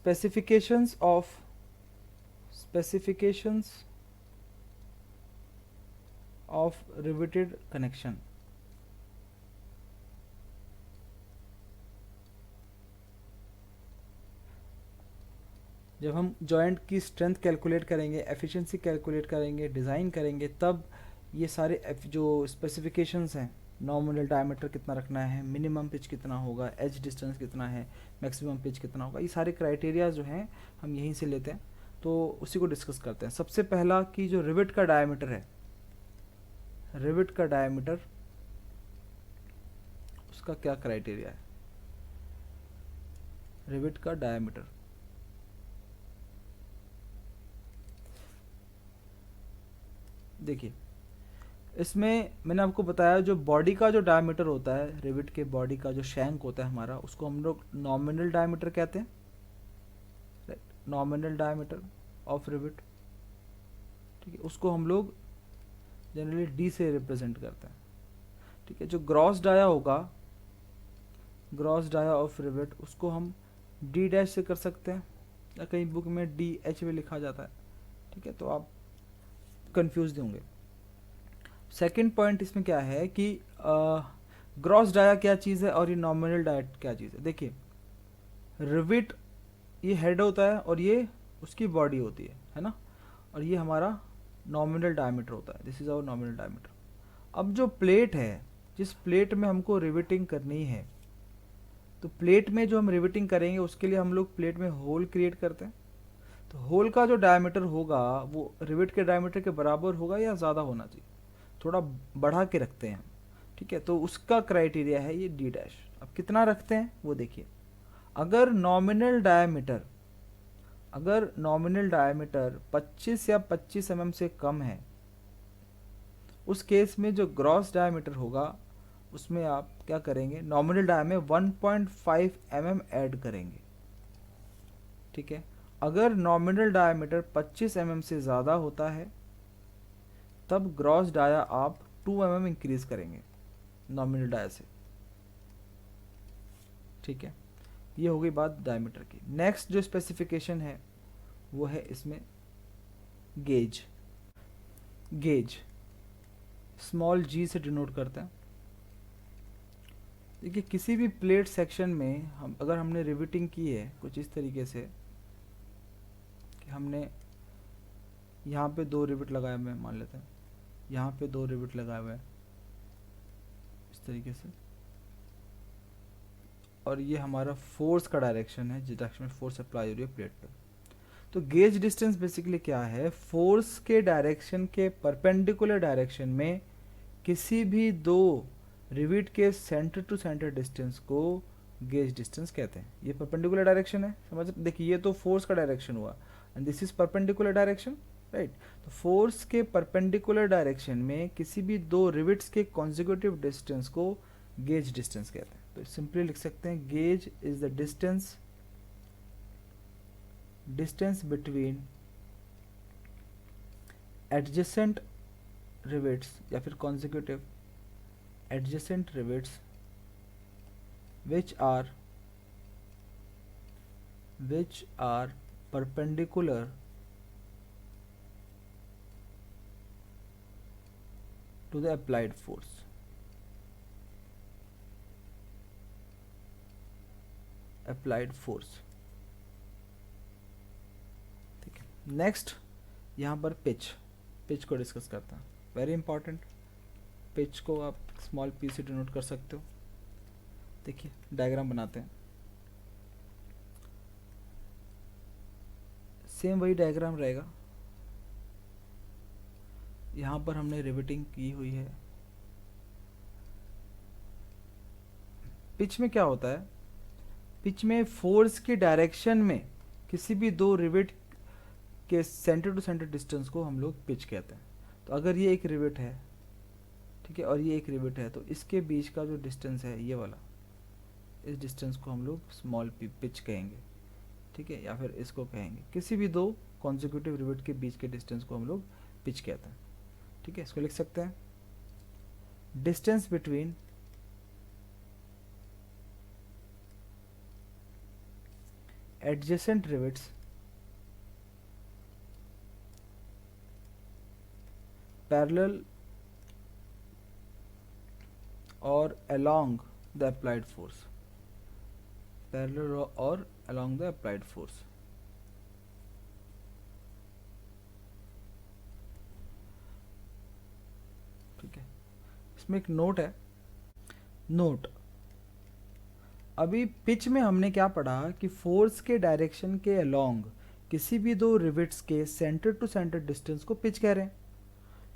specifications of riveted connection. जब हम joint की स्ट्रेंथ कैलकुलेट करेंगे, एफिशिएंसी कैलकुलेट करेंगे, डिज़ाइन करेंगे, तब ये सारे जो स्पेसिफिकेशंस हैं, नॉमिनल डायमीटर कितना रखना है, मिनिमम पिच कितना होगा, एज डिस्टेंस कितना है, मैक्सिमम पिच कितना होगा, ये सारे क्राइटेरिया जो हैं हम यहीं से लेते हैं। तो उसी को डिस्कस करते हैं। सबसे पहला कि जो रिवेट का डायमीटर है, रिवेट का डायमीटर, उसका क्या क्राइटेरिया है। रिवेट का डायमीटर, देखिए इसमें मैंने आपको बताया जो बॉडी का जो डायमीटर होता है, रिवेट के बॉडी का जो शैंक होता है हमारा, उसको हम लोग नॉमिनल डायमीटर कहते हैं, right, nominal diameter of rivet, ठीक है। उसको हम लोग जनरली डी से रिप्रेजेंट करते हैं, ठीक है। जो ग्रॉस डाया होगा, ग्रॉस डाया ऑफ रिवेट, उसको हम डी डैश से कर सकते हैं, या कहीं बुक में डी एच में लिखा जाता है, ठीक है, तो आप कंफ्यूज होंगे। सेकंड पॉइंट इसमें क्या है कि ग्रॉस डाया क्या चीज़ है और ये नॉमिनल डाया क्या चीज़ है। देखिए रिवेट ये हेड होता है और ये उसकी बॉडी होती है ना, और ये हमारा नॉमिनल डायमीटर होता है, this is our nominal diameter. अब जो प्लेट है, जिस प्लेट में हमको रिवेटिंग करनी है, तो प्लेट में जो हम रिवेटिंग करेंगे उसके लिए हम लोग प्लेट में होल क्रिएट करते हैं। तो होल का जो डायमीटर होगा वो रिवेट के डायमीटर के बराबर होगा या ज़्यादा होना चाहिए, थोड़ा बढ़ा के रखते हैं, ठीक है। तो उसका क्राइटेरिया है ये डी डैश। अब कितना रखते हैं वो देखिए, अगर नॉमिनल डायमीटर, अगर नॉमिनल डायमीटर 25 या 25 mm से कम है, उस केस में जो ग्रॉस डायमीटर होगा उसमें आप क्या करेंगे, नॉमिनल डाय में 1.5 mm ऐड करेंगे, ठीक है। अगर नॉमिनल डायमीटर 25 mm से ज़्यादा होता है तब ग्रॉस डाया आप 2 mm इंक्रीज करेंगे नॉमिनल डाया से, ठीक है। ये हो गई बात डायमीटर की। नेक्स्ट जो स्पेसिफिकेशन है वो है इसमें गेज। गेज स्मॉल जी से डिनोट करते हैं। देखिए किसी भी प्लेट सेक्शन में हम अगर हमने रिवेटिंग की है कुछ इस तरीके से कि हमने यहाँ पे 2 रिवेट लगाए हुए हैं, मान लेते हैं यहाँ पे 2 रिवेट लगाए हुए हैं इस तरीके से, और ये हमारा फोर्स का डायरेक्शन है, जिस डायरेक्शन में फोर्स अप्लाई हो रही है प्लेट पे। तो गेज डिस्टेंस बेसिकली क्या है, फोर्स के डायरेक्शन के परपेंडिकुलर डायरेक्शन में किसी भी 2 रिवेट के सेंटर टू सेंटर डिस्टेंस को गेज डिस्टेंस कहते हैं। ये परपेंडिकुलर डायरेक्शन है, समझ, देखिए ये तो फोर्स का डायरेक्शन हुआ and this is perpendicular direction, right. तो फोर्स के परपेंडिकुलर डायरेक्शन में किसी भी 2 रिवेट्स के कॉन्जिक्यूटिव डिस्टेंस को गेज डिस्टेंस कहते हैं। तो सिंपली लिख सकते हैं gauge is the distance, distance between adjacent rivets या फिर consecutive adjacent rivets which are perpendicular to the applied force। applied force, ठीक है। नेक्स्ट यहाँ पर पिच, पिच को डिस्कस करते हैं, वेरी इंपॉर्टेंट। पिच को आप स्मॉल पी से डिनोट कर सकते हो। देखिए डायग्राम बनाते हैं, सेम वही डायग्राम रहेगा। यहाँ पर हमने रिवेटिंग की हुई है। पिच में क्या होता है, पिच में फोर्स की डायरेक्शन में किसी भी 2 रिवेट के सेंटर टू सेंटर डिस्टेंस को हम लोग पिच कहते हैं। तो अगर ये एक रिवेट है, ठीक है, और ये एक रिवेट है, तो इसके बीच का जो डिस्टेंस है ये वाला, इस डिस्टेंस को हम लोग स्मॉल पी पिच कहेंगे, ठीक है, या फिर इसको कहेंगे, किसी भी 2 कॉन्जिक्यूटिव रिवेट के बीच के डिस्टेंस को हम लोग पिच कहते हैं, ठीक है। इसको लिख सकते हैं distance between adjacent rivets parallel or along the applied force, parallel or along the applied force. ठीक है, इसमें एक नोट है। नोट, अभी पिच में हमने क्या पढ़ा कि फोर्स के डायरेक्शन के अलोंग किसी भी दो रिविट्स के सेंटर टू सेंटर डिस्टेंस को पिच कह रहे हैं।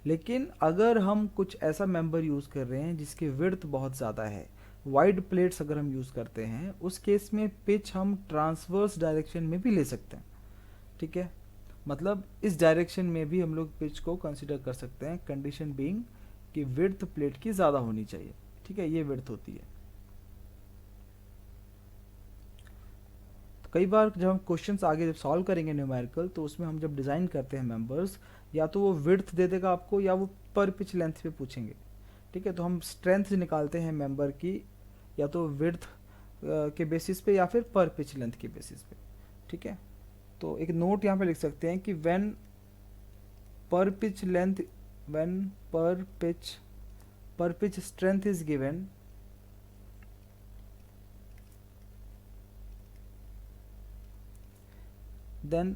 लेकिन अगर हम कुछ ऐसा मेंबर यूज़ कर रहे हैं जिसकी विड्थ बहुत ज़्यादा है, वाइड प्लेट्स अगर हम यूज़ करते हैं, उस केस में पिच हम ट्रांसवर्स डायरेक्शन में भी ले सकते हैं। ठीक है, मतलब इस डायरेक्शन में भी हम लोग पिच को कंसिडर कर सकते हैं, कंडीशन बीइंग कि विड्थ प्लेट की ज़्यादा होनी चाहिए। ठीक है, ये विड्थ होती है। कई बार जब हम क्वेश्चंस आगे जब सॉल्व करेंगे न्यूमेरिकल, तो उसमें हम जब डिज़ाइन करते हैं मेंबर्स, या तो वो विड्थ दे देगा आपको या वो पर पिच लेंथ पे पूछेंगे। ठीक है, तो हम स्ट्रेंथ निकालते हैं मेंबर की या तो विड्थ के बेसिस पे या फिर पर पिच लेंथ के बेसिस पे। ठीक है, तो एक नोट यहाँ पे लिख सकते हैं कि व्हेन पर पिच लेंथ, व्हेन पर pitch strength is given, then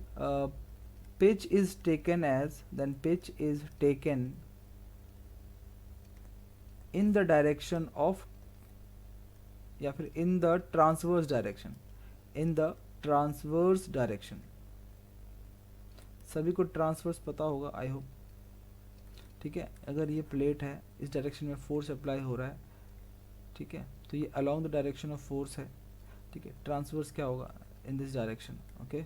pitch is taken in the direction of, या फिर in the transverse direction, सभी को ट्रांसवर्स पता होगा आई होप। ठीक है, अगर ये प्लेट है, इस डायरेक्शन में फोर्स अप्लाई हो रहा है, ठीक है, तो ये along the direction of force है। ठीक है, ट्रांसवर्स क्या होगा, इन दिस डायरेक्शन। ओके,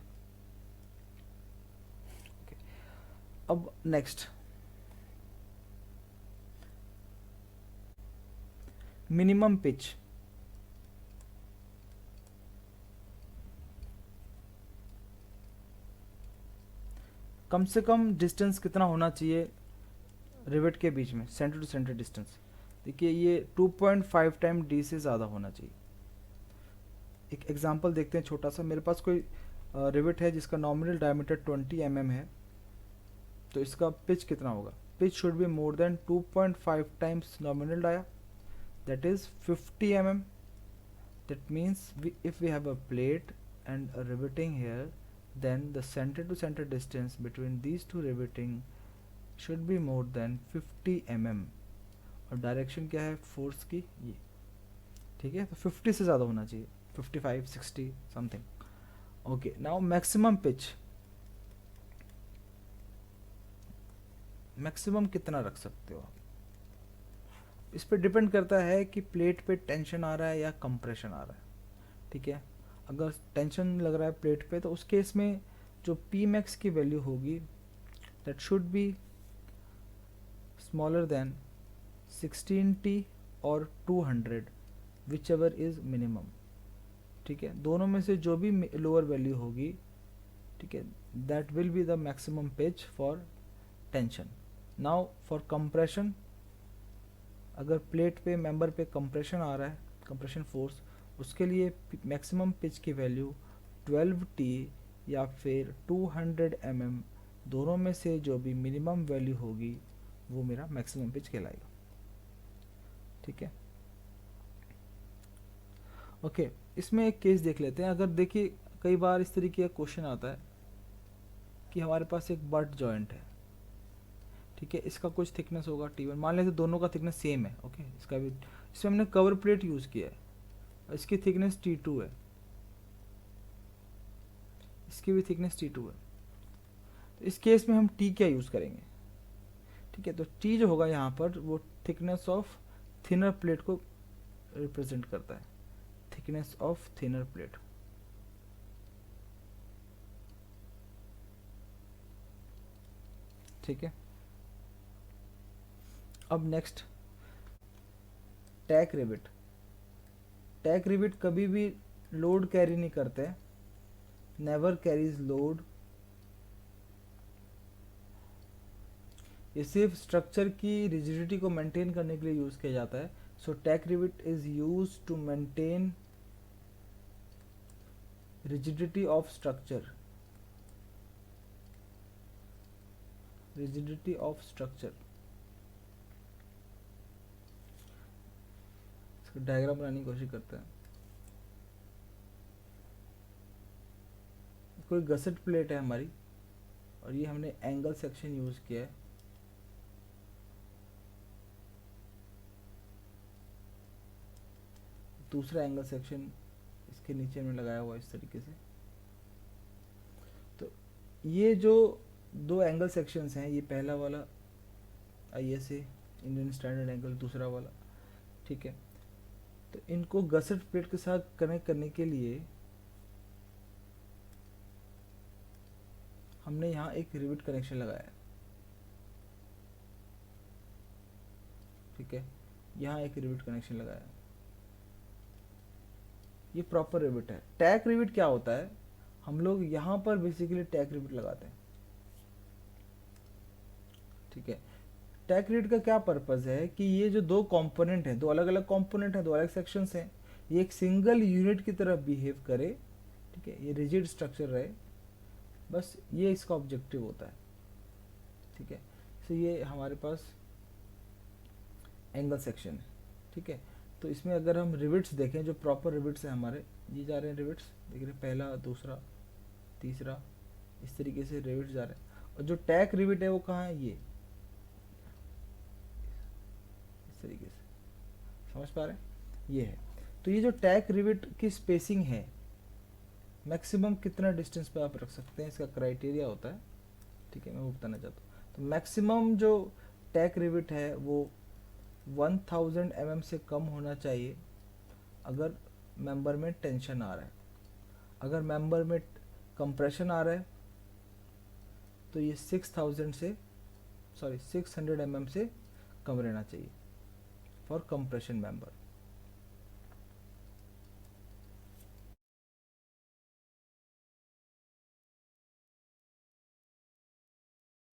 अब नेक्स्ट, मिनिमम पिच। कम से कम डिस्टेंस कितना होना चाहिए रिवेट के बीच में, सेंटर टू सेंटर डिस्टेंस? देखिए, ये 2.5 टाइम डी से ज़्यादा होना चाहिए। एक एग्जांपल देखते हैं छोटा सा। मेरे पास कोई रिवेट है जिसका नॉमिनल डायमीटर 20 mm है, तो इसका पिच कितना होगा? Pitch should be more than 2.5 times nominal dia, that is 50 mm. That means if we have a plate and a riveting here, then the center to center distance between these two riveting should be more than 50 mm. और direction क्या है force की, ये। ठीक है, तो 50 से ज़्यादा होना चाहिए, 55, 60 something. Okay, now maximum pitch, maximum कितना रख सकते हो आप? इस पे डिपेंड करता है कि प्लेट पे टेंशन आ रहा है या कंप्रेशन आ रहा है। ठीक है, अगर टेंशन लग रहा है प्लेट पे, तो उस केस में जो पी मैक्स की वैल्यू होगी, that should be smaller than 16T और 200, विच एवर इज मिनिमम। ठीक है, दोनों में से जो भी लोअर वैल्यू होगी, ठीक है, that will be the maximum pitch for tension. Now for compression, अगर प्लेट पे मेंबर पे कंप्रेशन आ रहा है, कंप्रेशन फोर्स, उसके लिए मैक्सिमम पिच की वैल्यू 12T या फिर 200 mm, दोनों में से जो भी मिनिमम वैल्यू होगी वो मेरा मैक्सिमम पिच कहलाएगा। ठीक है, ओके, इसमें एक केस देख लेते हैं। अगर देखिए, कई बार इस तरीके का क्वेश्चन आता है कि हमारे पास एक बट जॉइंट है। ठीक है, इसका कुछ थिकनेस होगा T1, मान लेते दोनों का थिकनेस सेम है। ओके, इसका भी, इसमें हमने कवर प्लेट यूज़ किया है, इसकी थिकनेस T2 है, इसकी भी थिकनेस T2 है। तो इस केस में हम T क्या यूज़ करेंगे? ठीक है, तो T जो होगा यहाँ पर वो थिकनेस ऑफ थिनर प्लेट को रिप्रेजेंट करता है, थिकनेस ऑफ थिनर प्लेट। ठीक है, अब नेक्स्ट, टैक रिविट। टैक रिविट कभी भी लोड कैरी नहीं करते, नेवर कैरीज लोड। ये सिर्फ स्ट्रक्चर की रिजिडिटी को मेंटेन करने के लिए यूज किया जाता है। So tack rivet is use to maintain rigidity of structure, rigidity of structure, इसका डायग्राम बनाने की कोशिश करते हैं। कोई गसेट प्लेट है हमारी और ये हमने एंगल सेक्शन यूज किया है। दूसरा एंगल सेक्शन इसके नीचे में लगाया हुआ इस तरीके से। तो ये जो दो एंगल सेक्शंस हैं, ये पहला वाला ISA इंडियन स्टैंडर्ड एंगल, दूसरा वाला, ठीक है। तो इनको गसेट प्लेट के साथ कनेक्ट करने के लिए हमने यहाँ एक रिविट कनेक्शन लगाया, ठीक है। यहाँ एक रिविट कनेक्शन लगाया, ये प्रॉपर रिविट है। टैक रिविट क्या होता है, हम लोग यहाँ पर बेसिकली टैक रिविट लगाते हैं, ठीक है। टैक रिविट का क्या पर्पस है कि ये जो दो कंपोनेंट हैं, दो अलग अलग कंपोनेंट हैं, दो अलग सेक्शंस हैं, ये एक सिंगल यूनिट की तरह बिहेव करे, ठीक है, ये रिजिड स्ट्रक्चर रहे, बस ये इसका ऑब्जेक्टिव होता है, ठीक है। तो ये हमारे पास एंगल सेक्शन है, ठीक है। तो इसमें अगर हम रिविट्स देखें, जो प्रॉपर रिविट्स हैं हमारे, ये जा रहे हैं रिविट्स, देख रहे हैं, पहला, दूसरा, तीसरा, इस तरीके से रिविट्स जा रहे हैं। और जो टैक रिविट है वो कहाँ है, ये इस तरीके से, समझ पा रहे हैं, ये है। तो ये जो टैक रिविट की स्पेसिंग है, मैक्सिमम कितना डिस्टेंस पे आप रख सकते हैं, इसका क्राइटेरिया होता है, ठीक है, मैं वो बताना चाहता हूँ। तो मैक्सिमम जो टैक रिविट है वो 1000 mm से कम होना चाहिए अगर मेंबर में टेंशन आ रहा है। अगर मेंबर में कंप्रेशन आ रहा है तो ये 600 mm से कम रहना चाहिए फॉर कंप्रेशन मेंबर।